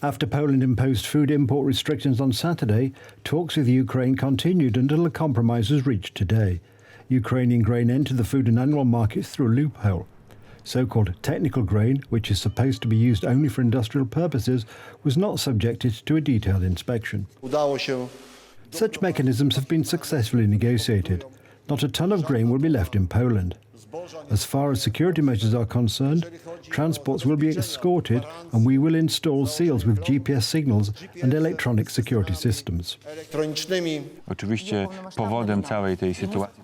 After Poland imposed food import restrictions on Saturday, talks with Ukraine continued until a compromise was reached today. Ukrainian grain entered the food and animal markets through a loophole. So-called technical grain, which is supposed to be used only for industrial purposes, was not subjected to a detailed inspection. Such mechanisms have been successfully negotiated. Not a ton of grain will be left in Poland. As far as security measures are concerned, transports will be escorted and we will install seals with GPS signals and electronic security systems.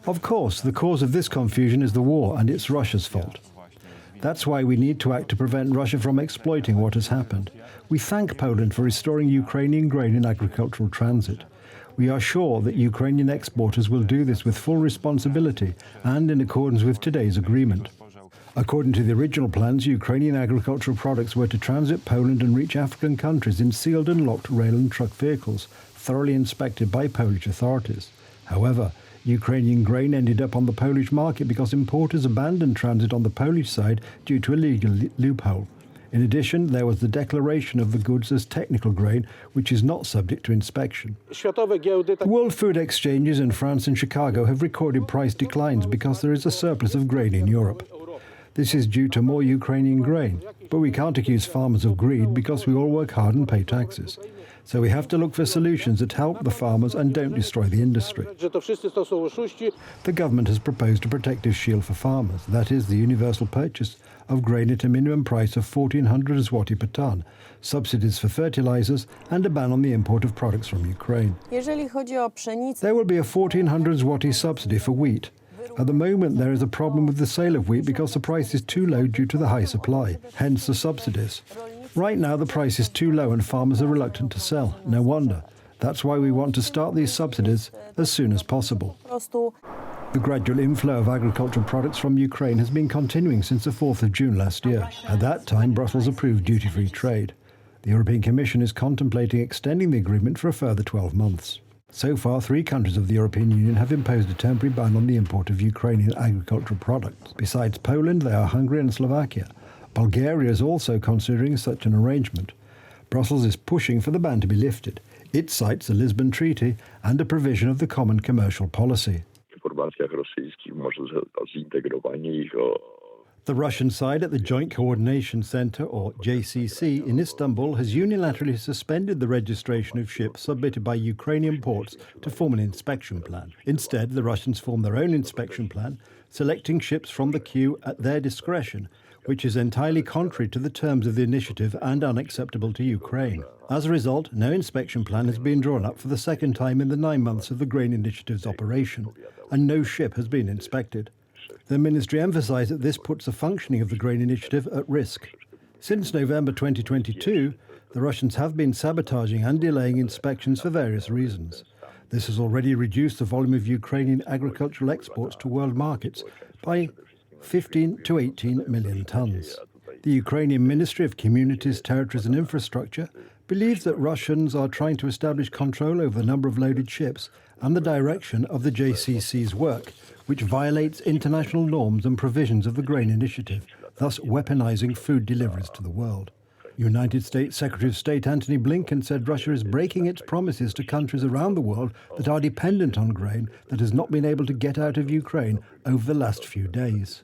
Of course, the cause of this confusion is the war, and it's Russia's fault. That's why we need to act to prevent Russia from exploiting what has happened. We thank Poland for restoring Ukrainian grain in agricultural transit. We are sure that Ukrainian exporters will do this with full responsibility and in accordance with today's agreement. According to the original plans, Ukrainian agricultural products were to transit Poland and reach African countries in sealed and locked rail and truck vehicles, thoroughly inspected by Polish authorities. However, Ukrainian grain ended up on the Polish market because importers abandoned transit on the Polish side due to a legal loophole. In addition, there was the declaration of the goods as technical grain, which is not subject to inspection. The World Food Exchanges in France and Chicago have recorded price declines because there is a surplus of grain in Europe. This is due to more Ukrainian grain, but we can't accuse farmers of greed because we all work hard and pay taxes. So we have to look for solutions that help the farmers and don't destroy the industry. The government has proposed a protective shield for farmers, that is, the universal purchase of grain at a minimum price of 1,400 zloty per ton, subsidies for fertilizers, and a ban on the import of products from Ukraine. There will be a 1,400 zloty subsidy for wheat. At the moment, there is a problem with the sale of wheat because the price is too low due to the high supply, hence the subsidies. Right now, the price is too low and farmers are reluctant to sell. No wonder. That's why we want to start these subsidies as soon as possible. The gradual inflow of agricultural products from Ukraine has been continuing since the 4th of June last year. At that time, Brussels approved duty-free trade. The European Commission is contemplating extending the agreement for a further 12 months. So far, 3 countries of the European Union have imposed a temporary ban on the import of Ukrainian agricultural products. Besides Poland, they are Hungary and Slovakia. Bulgaria is also considering such an arrangement. Brussels is pushing for the ban to be lifted. It cites the Lisbon Treaty and a provision of the Common Commercial Policy. The Russian side at the Joint Coordination Center, or JCC, in Istanbul has unilaterally suspended the registration of ships submitted by Ukrainian ports to form an inspection plan. Instead, the Russians formed their own inspection plan, selecting ships from the queue at their discretion, which is entirely contrary to the terms of the initiative and unacceptable to Ukraine. As a result, no inspection plan has been drawn up for the second time in the 9 months of the grain initiative's operation, and no ship has been inspected. The ministry emphasised that this puts the functioning of the grain initiative at risk. Since November 2022, the Russians have been sabotaging and delaying inspections for various reasons. This has already reduced the volume of Ukrainian agricultural exports to world markets by 15 to 18 million tonnes. The Ukrainian Ministry of Communities, Territories and Infrastructure believes that Russians are trying to establish control over the number of loaded ships and the direction of the JCC's work, which violates international norms and provisions of the grain initiative, thus weaponizing food deliveries to the world. United States Secretary of State Antony Blinken said Russia is breaking its promises to countries around the world that are dependent on grain that has not been able to get out of Ukraine over the last few days.